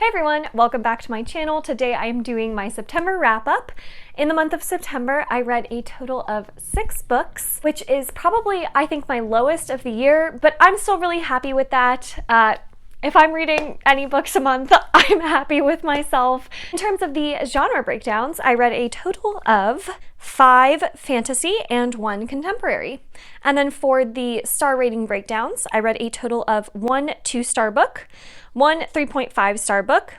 Hey everyone, welcome back to my channel. Today I am doing my September wrap-up. In the month of September, I read a total of 6 books, which is probably, I think, my lowest of the year, but I'm still really happy with that. If I'm reading any books a month, I'm happy with myself. In terms of the genre breakdowns, I read a total of 5 fantasy and 1 contemporary. And then for the star rating breakdowns, I read a total of 1 2-star book, 1 3.5-star book,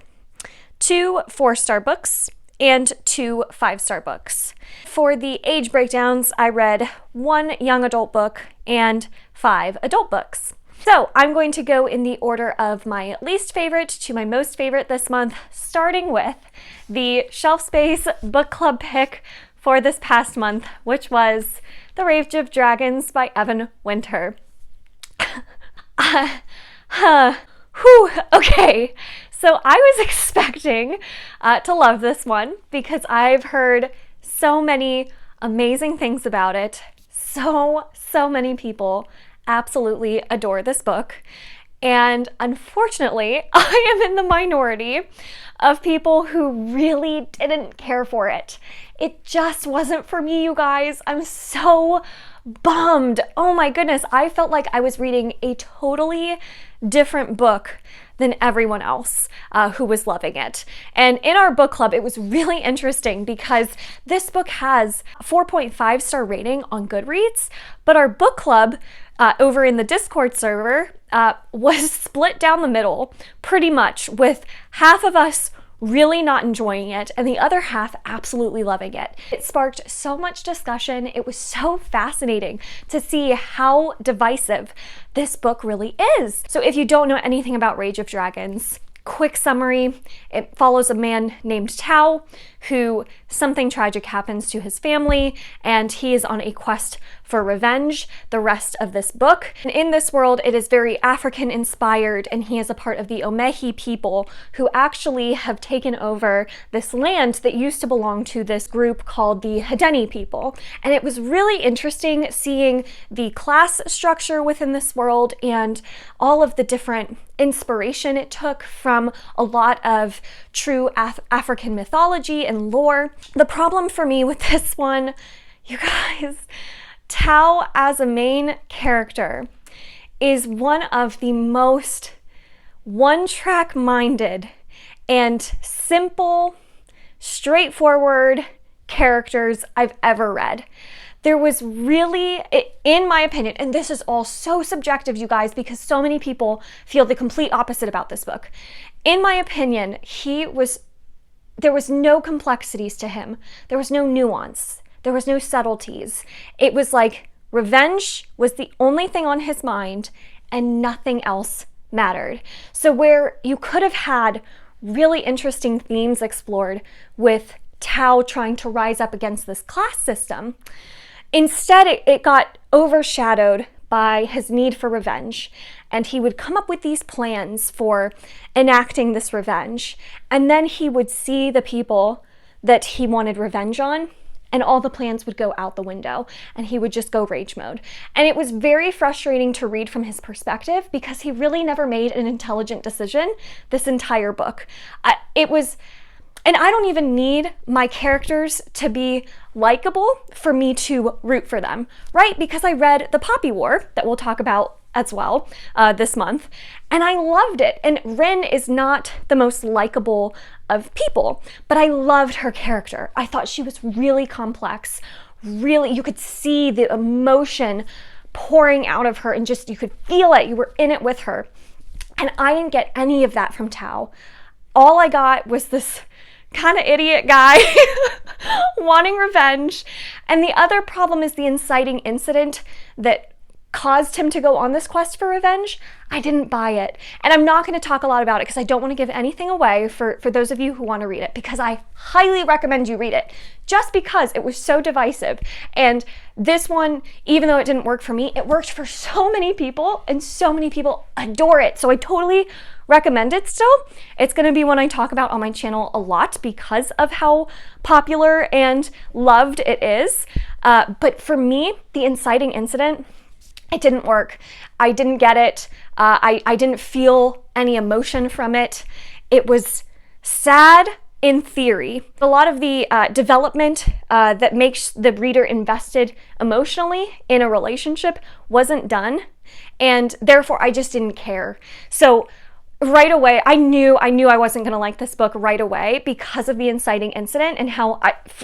2 4-star books, and 2 5-star books. For the age breakdowns, I read 1 young adult book and 5 adult books. So I'm going to go in the order of my least favorite to my most favorite this month, starting with the Shelf Space book club pick for this past month, which was The Rage of Dragons by Evan Winter. Okay, so I was expecting to love this one because I've heard so many amazing things about it. So many people absolutely adore this book. And unfortunately, I am in the minority of people who really didn't care for it. It just wasn't for me, you guys. I'm so bummed. Oh my goodness. I felt like I was reading a totally different book than everyone else who was loving it. And in our book club, it was really interesting because this book has a 4.5-star rating on Goodreads, but our book club over in the Discord server was split down the middle pretty much, with half of us really not enjoying it and the other half absolutely loving it. It sparked so much discussion. It was so fascinating to see how divisive this book really is. So if you don't know anything about Rage of Dragons, quick summary: it follows a man named Tao who something tragic happens to his family and he is on a quest for revenge the rest of this book. And in this world, it is very African inspired, and he is a part of the Omehi people who actually have taken over this land that used to belong to this group called the Hedeni people. And it was really interesting seeing the class structure within this world and all of the different inspiration it took from a lot of true African mythology and lore. The problem for me with this one, you guys, Tao as a main character is one of the most one-track minded and simple, straightforward characters I've ever read. There was really, in my opinion, and this is all so subjective, you guys, because so many people feel the complete opposite about this book. In my opinion, there was no complexities to him. There was no nuance. There was no subtleties. It was like revenge was the only thing on his mind and nothing else mattered. So where you could have had really interesting themes explored with Tao trying to rise up against this class system, instead it got overshadowed by his need for revenge. And he would come up with these plans for enacting this revenge. And then he would see the people that he wanted revenge on, and all the plans would go out the window and he would just go rage mode. And it was very frustrating to read from his perspective because he really never made an intelligent decision this entire book. And I don't even need my characters to be likable for me to root for them, right? Because I read The Poppy War, that we'll talk about as well this month, and I loved it. And Rin is not the most likable of people, but I loved her character. I thought she was really complex. Really, you could see the emotion pouring out of her and just, you could feel it. You were in it with her. And I didn't get any of that from Tao. All I got was this kind of idiot guy wanting revenge. And the other problem is the inciting incident that caused him to go on this quest for revenge. I didn't buy it. And I'm not going to talk a lot about it because I don't want to give anything away for those of you who want to read it, because I highly recommend you read it just because it was so divisive. And this one, even though it didn't work for me, it worked for so many people and so many people adore it. So I totally recommend it still. It's going to be one I talk about on my channel a lot because of how popular and loved it is. But for me, the inciting incident, it didn't work. I didn't get it. I didn't feel any emotion from it. It was sad in theory. A lot of the development that makes the reader invested emotionally in a relationship wasn't done, and therefore I just didn't care. So right away, I knew I wasn't going to like this book right away because of the inciting incident and how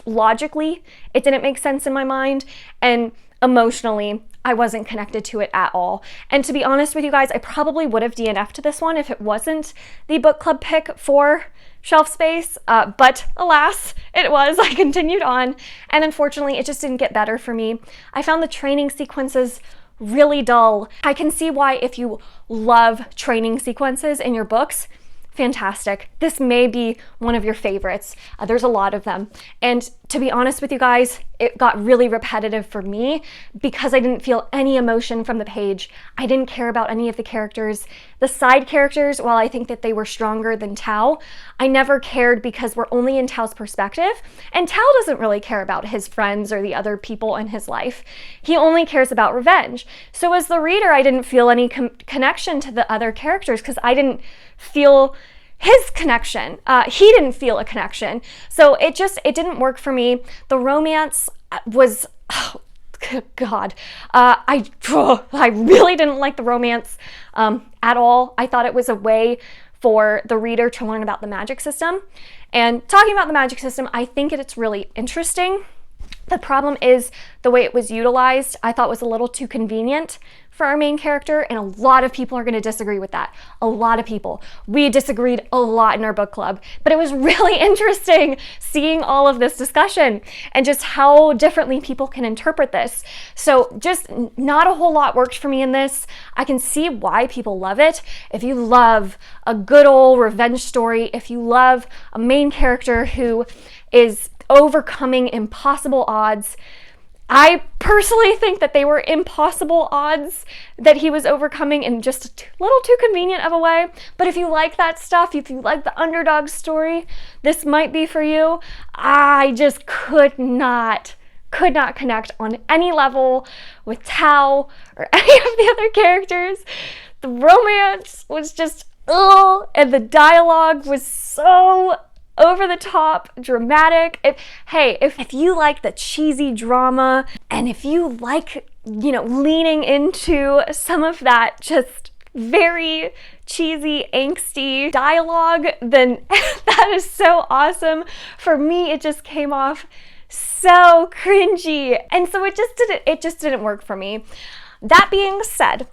logically it didn't make sense in my mind, and emotionally I wasn't connected to it at all. And to be honest with you guys, I probably would have DNF'd this one if it wasn't the book club pick for shelf space, but alas, it was. I continued on, and unfortunately it just didn't get better for me. I found the training sequences really dull. I can see why if you love training sequences in your books, fantastic. This may be one of your favorites. There's a lot of them. And to be honest with you guys, it got really repetitive for me because I didn't feel any emotion from the page. I didn't care about any of the characters. The side characters, while I think that they were stronger than Tao, I never cared because we're only in Tao's perspective, and Tao doesn't really care about his friends or the other people in his life. He only cares about revenge. So as the reader, I didn't feel any connection to the other characters because I didn't feel his connection. He didn't feel a connection. So it didn't work for me. The romance was, oh, God, I really didn't like the romance at all. I thought it was a way for the reader to learn about the magic system. And talking about the magic system, I think it's really interesting. The problem is the way it was utilized, I thought was a little too convenient for our main character, and a lot of people are going to disagree with that. A lot of people. We disagreed a lot in our book club, but it was really interesting seeing all of this discussion and just how differently people can interpret this. So just not a whole lot worked for me in this. I can see why people love it. If you love a good old revenge story, if you love a main character who is overcoming impossible odds, I personally think that they were impossible odds that he was overcoming in just a little too convenient of a way. But if you like that stuff, if you like the underdog story, this might be for you. I just could not connect on any level with Tao or any of the other characters. The romance was just, ugh, and the dialogue was so over the top, dramatic. If you like the cheesy drama, and if you like, leaning into some of that just very cheesy, angsty dialogue, then that is so awesome. For me, it just came off so cringy, and so it just didn't work for me. That being said,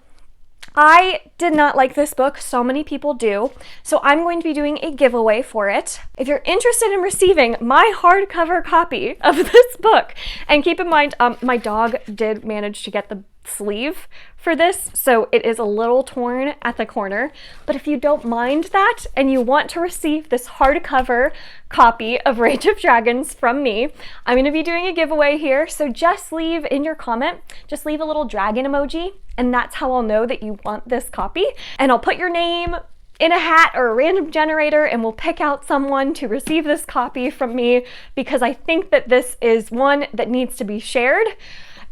I did not like this book. So many people do. So I'm going to be doing a giveaway for it. If you're interested in receiving my hardcover copy of this book, and keep in mind, my dog did manage to get the sleeve for this, so it is a little torn at the corner. But if you don't mind that and you want to receive this hardcover copy of Rage of Dragons from me, I'm going to be doing a giveaway here. So just leave in your comment, just leave a little dragon emoji, and that's how I'll know that you want this copy. And I'll put your name in a hat or a random generator, and we'll pick out someone to receive this copy from me, because I think that this is one that needs to be shared.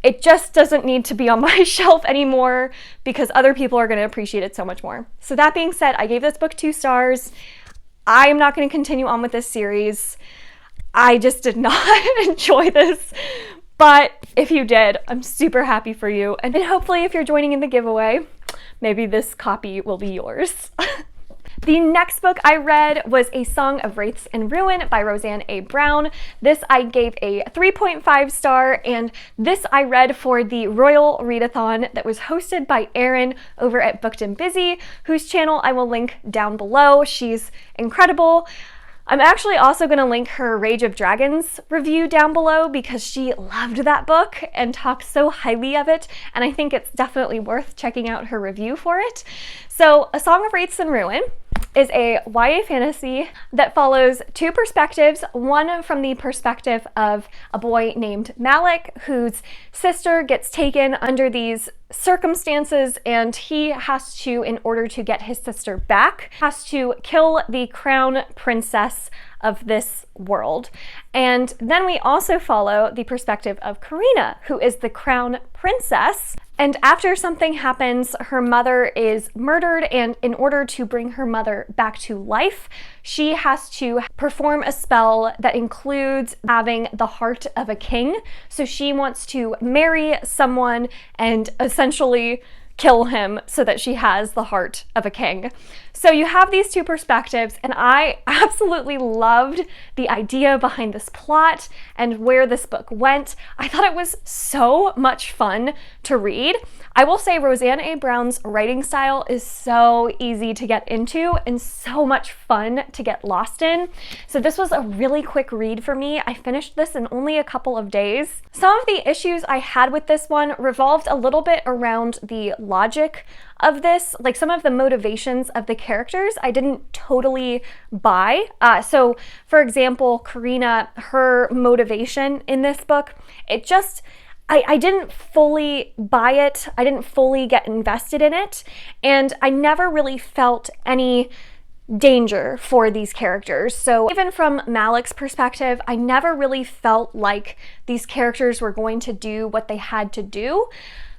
It just doesn't need to be on my shelf anymore because other people are going to appreciate it so much more. So that being said, I gave this book 2 stars. I am not going to continue on with this series. I just did not enjoy this. But if you did, I'm super happy for you. And hopefully if you're joining in the giveaway, maybe this copy will be yours. The next book I read was A Song of Wraiths and Ruin by Roseanne A. Brown. This I gave a 3.5 star, and this I read for the Royal Readathon that was hosted by Erin over at Booked and Busy, whose channel I will link down below. She's incredible. I'm actually also going to link her Rage of Dragons review down below because she loved that book and talked so highly of it, and I think it's definitely worth checking out her review for it. So, A Song of Wraiths and Ruin is a YA fantasy that follows 2 perspectives, one from the perspective of a boy named Malik, whose sister gets taken under these circumstances, and he has to, in order to get his sister back, has to kill the crown princess of this world. And then we also follow the perspective of Karina, who is the crown princess And after something happens, her mother is murdered, and in order to bring her mother back to life, she has to perform a spell that includes having the heart of a king. So she wants to marry someone and essentially kill him so that she has the heart of a king. So you have these two perspectives, and I absolutely loved the idea behind this plot and where this book went. I thought it was so much fun to read. I will say Roseanne A. Brown's writing style is so easy to get into and so much fun to get lost in. So this was a really quick read for me. I finished this in only a couple of days. Some of the issues I had with this one revolved a little bit around the logic of this, like some of the motivations of the characters I didn't totally buy. So for example, Karina, her motivation in this book, it just, I didn't fully buy it. I didn't fully get invested in it. And I never really felt any danger for these characters. So even from Malik's perspective, I never really felt like these characters were going to do what they had to do.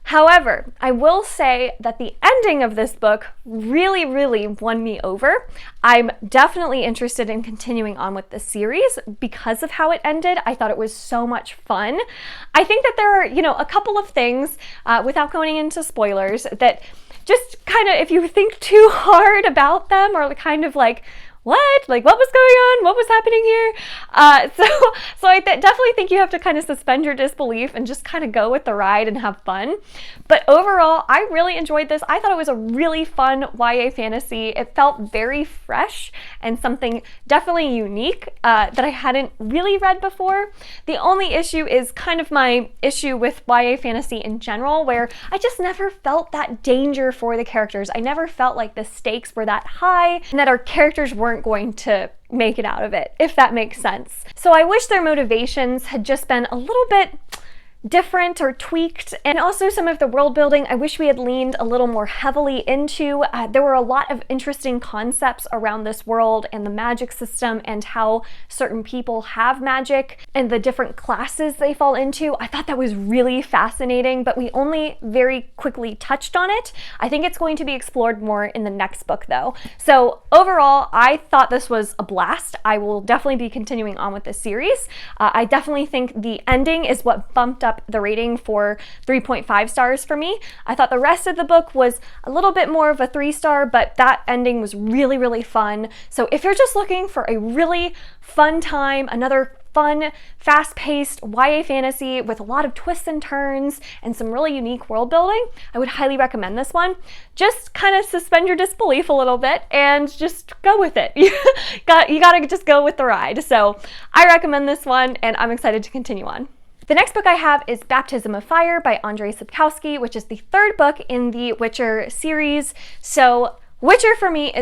However, I will say that the ending of this book really, really won me over. I'm definitely interested in continuing on with the series because of how it ended. I thought it was so much fun. I think that there are, a couple of things, without going into spoilers, that just kind of, if you think too hard about them, or kind of like, what? Like, what was going on? What was happening here? So I definitely think you have to kind of suspend your disbelief and just kind of go with the ride and have fun. But overall, I really enjoyed this. I thought it was a really fun YA fantasy. It felt very fresh and something definitely unique that I hadn't really read before. The only issue is kind of my issue with YA fantasy in general, where I just never felt that danger for the characters. I never felt like the stakes were that high and that our characters weren't going to make it out of it, if that makes sense. So I wish their motivations had just been a little bit different or tweaked, and also some of the world building I wish we had leaned a little more heavily into. There were a lot of interesting concepts around this world and the magic system and how certain people have magic and the different classes they fall into. I thought that was really fascinating, but we only very quickly touched on it. I think it's going to be explored more in the next book though. So overall, I thought this was a blast. I will definitely be continuing on with this series. I definitely think the ending is what bumped up the rating for 3.5 stars for me. I thought the rest of the book was a little bit more of a 3-star, but that ending was really, really fun. So if you're just looking for a really fun time, another fun, fast-paced YA fantasy with a lot of twists and turns and some really unique world building, I would highly recommend this one. Just kind of suspend your disbelief a little bit and just go with it. You gotta just go with the ride. So I recommend this one, and I'm excited to continue on. The next book I have is Baptism of Fire by Andrzej Sapkowski, which is the third book in the Witcher series. So Witcher for me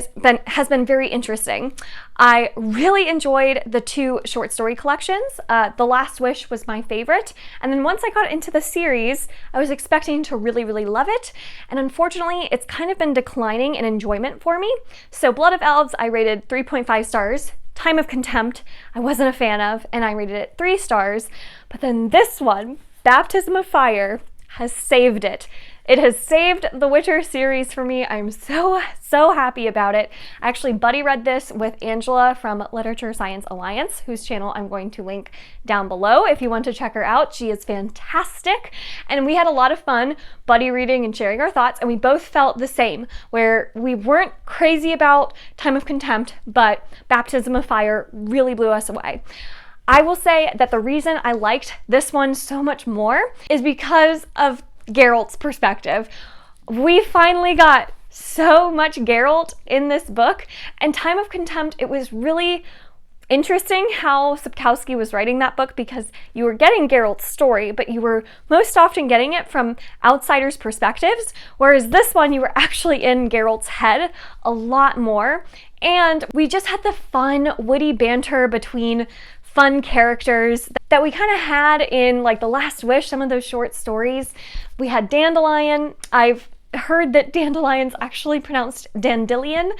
has been very interesting. I really enjoyed the 2 short story collections. The Last Wish was my favorite. And then once I got into the series, I was expecting to really, really love it. And unfortunately, it's kind of been declining in enjoyment for me. So Blood of Elves, I rated 3.5 stars. Time of Contempt, I wasn't a fan of, and I rated it 3 stars. But then this one, Baptism of Fire, has saved it. It has saved the Witcher series for me. I'm so happy about it. I actually buddy read this with Angela from Literature Science Alliance, whose channel I'm going to link down below if you want to check her out. She is fantastic. And we had a lot of fun buddy reading and sharing our thoughts, and we both felt the same, where we weren't crazy about Time of Contempt, but Baptism of Fire really blew us away. I will say that the reason I liked this one so much more is because of Geralt's perspective. We finally got so much Geralt in this book, and Time of Contempt, it was really interesting how Sapkowski was writing that book, because you were getting Geralt's story, but you were most often getting it from outsiders' perspectives, whereas this one you were actually in Geralt's head a lot more. And we just had the fun, witty banter between fun characters that we kind of had in like The Last Wish, some of those short stories. We had Dandelion. I've heard that dandelion's actually pronounced dandelion.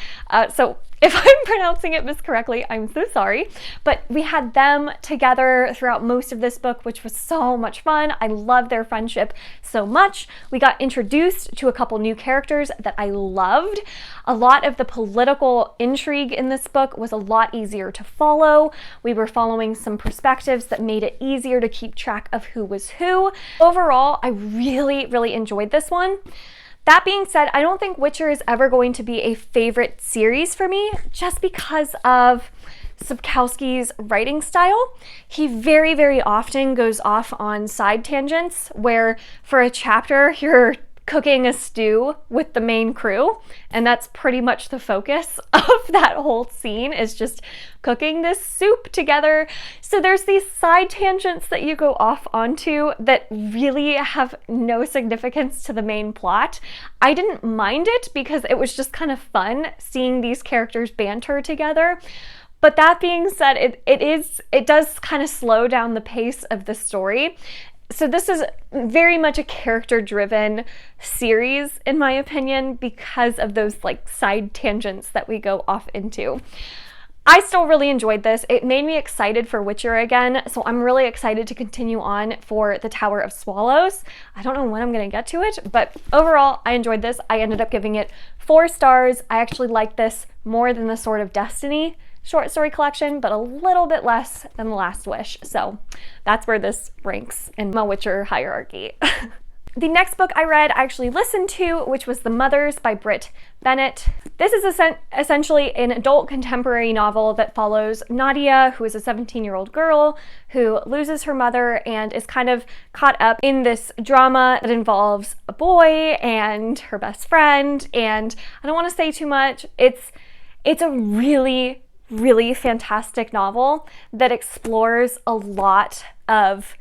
So if I'm pronouncing it miscorrectly, I'm so sorry. But we had them together throughout most of this book, which was so much fun. I love their friendship so much. We got introduced to a couple new characters that I loved. A lot of the political intrigue in this book was a lot easier to follow. We were following some perspectives that made it easier to keep track of who was who. Overall, I really, really enjoyed this one. That being said, I don't think Witcher is ever going to be a favorite series for me just because of Sapkowski's writing style. He very, very often goes off on side tangents where for a chapter you're cooking a stew with the main crew, and that's pretty much the focus of that whole scene, is just cooking this soup together. So there's these side tangents that you go off onto that really have no significance to the main plot. I didn't mind it because it was just kind of fun seeing these characters banter together. But that being said, it does kind of slow down the pace of the story. So this is very much a character-driven series, in my opinion, because of those like side tangents that we go off into. I still really enjoyed this. It made me excited for Witcher again, so I'm really excited to continue on for The Tower of Swallows. I don't know when I'm going to get to it, but overall, I enjoyed this. I ended up giving it 4 stars. I actually liked this more than the Sword of Destiny short story collection, but a little bit less than The Last Wish. So that's where this ranks in my Witcher hierarchy. The next book I read, I actually listened to, which was The Mothers by Brit Bennett. This is essentially an adult contemporary novel that follows Nadia, who is a 17-year-old girl who loses her mother and is kind of caught up in this drama that involves a boy and her best friend. And I don't want to say too much. It's a really, really fantastic novel that explores a lot of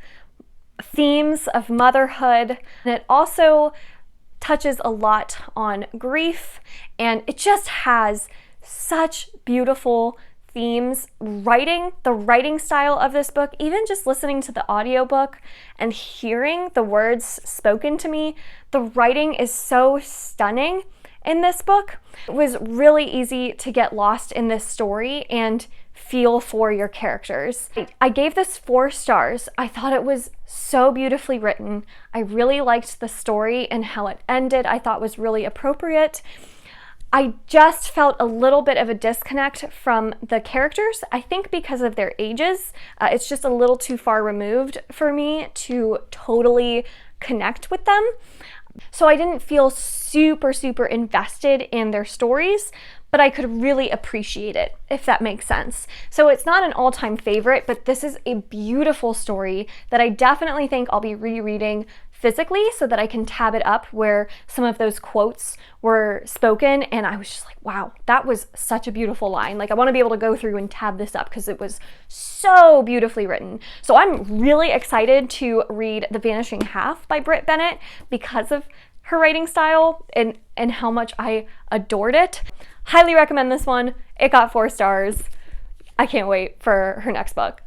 themes of motherhood, and it also touches a lot on grief, and it just has such beautiful themes. The writing style of this book, even just listening to the audiobook and hearing the words spoken to me, the writing is so stunning in this book. It was really easy to get lost in this story and feel for your characters. I gave this 4 stars. I thought it was so beautifully written. I really liked the story and how it ended. I thought was really appropriate. I just felt a little bit of a disconnect from the characters. I think because of their ages, it's just a little too far removed for me to totally connect with them. So I didn't feel super, super invested in their stories, but I could really appreciate it, if that makes sense. So it's not an all-time favorite, but this is a beautiful story that I definitely think I'll be rereading physically so that I can tab it up where some of those quotes were spoken, and I was just like, wow, that was such a beautiful line. Like, I want to be able to go through and tab this up because it was so beautifully written. So I'm really excited to read The Vanishing Half by Brit Bennett because of her writing style and how much I adored it. Highly recommend this one. It got 4 stars. I can't wait for her next book.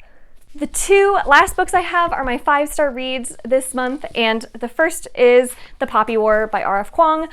The 2 last books I have are my 5-star reads this month, and the first is The Poppy War by R.F. Kuang.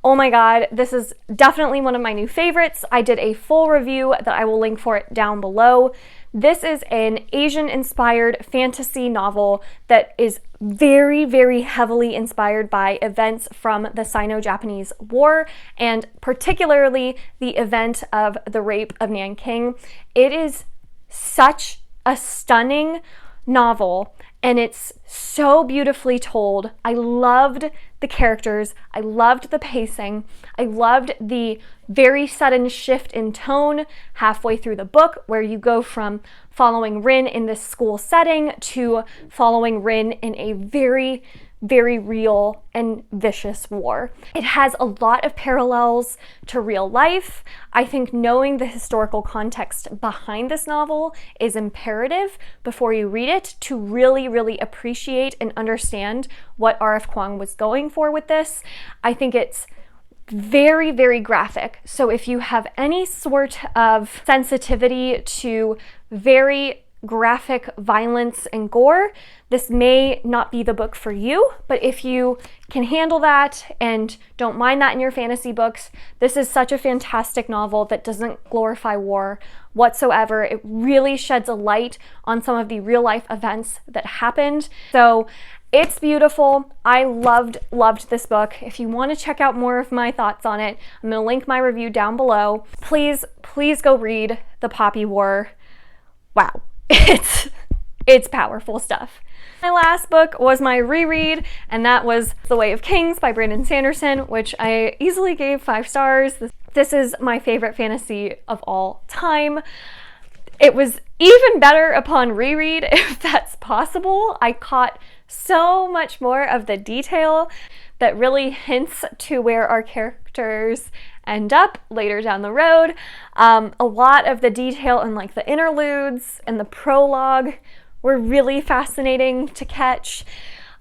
Oh my god, this is definitely one of my new favorites. I did a full review that I will link for it down below. This is an Asian-inspired fantasy novel that is very, very heavily inspired by events from the Sino-Japanese War, and particularly the event of the rape of Nanking. It is such a stunning novel, and it's so beautifully told. I loved the characters. I loved the pacing. I loved the very sudden shift in tone halfway through the book, where you go from following Rin in this school setting to following Rin in a very, very real and vicious war. It has a lot of parallels to real life. I think knowing the historical context behind this novel is imperative before you read it to really, really appreciate and understand what R.F. Kuang was going for with this. I think it's very, very graphic. So if you have any sort of sensitivity to very graphic violence and gore, this may not be the book for you, but if you can handle that and don't mind that in your fantasy books, this is such a fantastic novel that doesn't glorify war whatsoever. It really sheds a light on some of the real life events that happened. So it's beautiful. I loved this book. If you want to check out more of my thoughts on it, I'm going to link my review down below. Please go read The Poppy War. Wow, it's powerful stuff. My last book was my reread, and that was The Way of Kings by Brandon Sanderson, which I easily gave 5 stars. This is my favorite fantasy of all time. It was even better upon reread, if that's possible. I caught so much more of the detail that really hints to where our characters end up later down the road. A lot of the detail in like the interludes and the prologue were really fascinating to catch.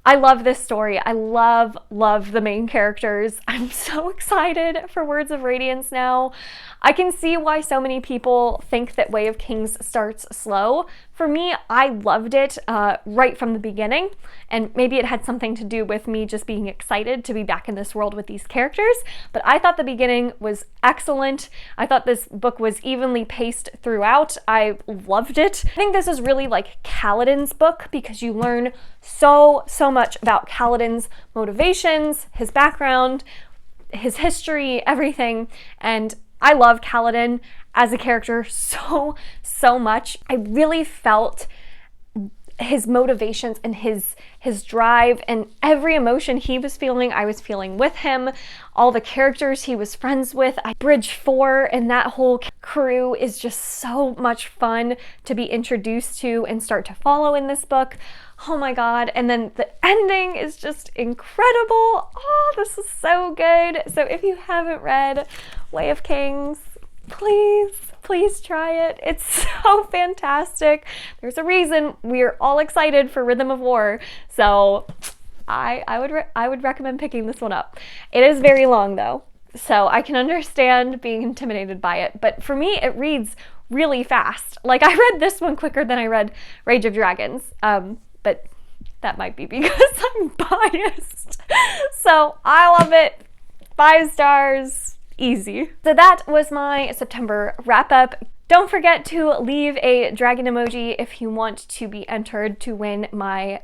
I love this story. I love the main characters. I'm so excited for Words of Radiance now. I can see why so many people think that Way of Kings starts slow. For me, I loved it right from the beginning, and maybe it had something to do with me just being excited to be back in this world with these characters, but I thought the beginning was excellent. I thought this book was evenly paced throughout. I loved it. I think this is really like Kaladin's book because you learn so much about Kaladin's motivations, his background, his history, everything, and I love Kaladin as a character so much. I really felt his motivations and his drive and every emotion he was feeling, I was feeling with him. All the characters he was friends with. Bridge 4 and that whole crew is just so much fun to be introduced to and start to follow in this book. Oh my god, and then the ending is just incredible. Oh, this is so good. So if you haven't read Way of Kings, please try it. It's so fantastic. There's a reason we're all excited for Rhythm of War. So I would recommend picking this one up. It is very long though, so I can understand being intimidated by it, but for me it reads really fast. Like I read this one quicker than I read Rage of Dragons, but that might be because I'm biased. So I love it. 5 stars, easy. So that was my September wrap up. Don't forget to leave a dragon emoji if you want to be entered to win my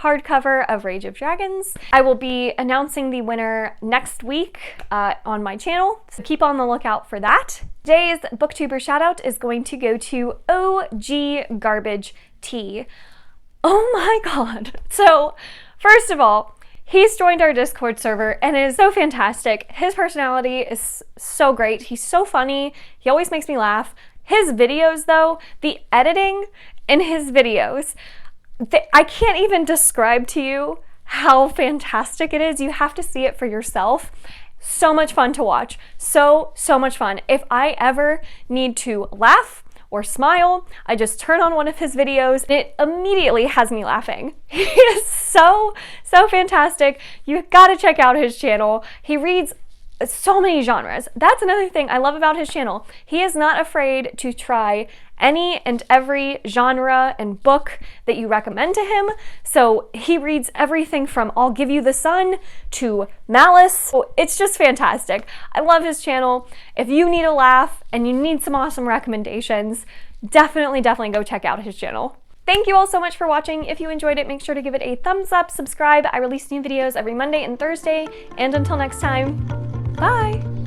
hardcover of Rage of Dragons. I will be announcing the winner next week on my channel, so keep on the lookout for that. Today's Booktuber shoutout is going to go to OG Garbage Tea. Oh my god. So first of all, he's joined our Discord server and is so fantastic. His personality is so great. He's so funny. He always makes me laugh. His videos though, the editing in his videos, I can't even describe to you how fantastic it is. You have to see it for yourself. So much fun to watch. So much fun. If I ever need to laugh or smile, I just turn on one of his videos and it immediately has me laughing. He is so fantastic. You gotta check out his channel. He reads so many genres. That's another thing I love about his channel. He is not afraid to try any and every genre and book that you recommend to him. So he reads everything from I'll Give You the Sun to Malice. So it's just fantastic. I love his channel. If you need a laugh and you need some awesome recommendations, definitely go check out his channel. Thank you all so much for watching. If you enjoyed it, make sure to give it a thumbs up, subscribe. I release new videos every Monday and Thursday. And until next time, bye!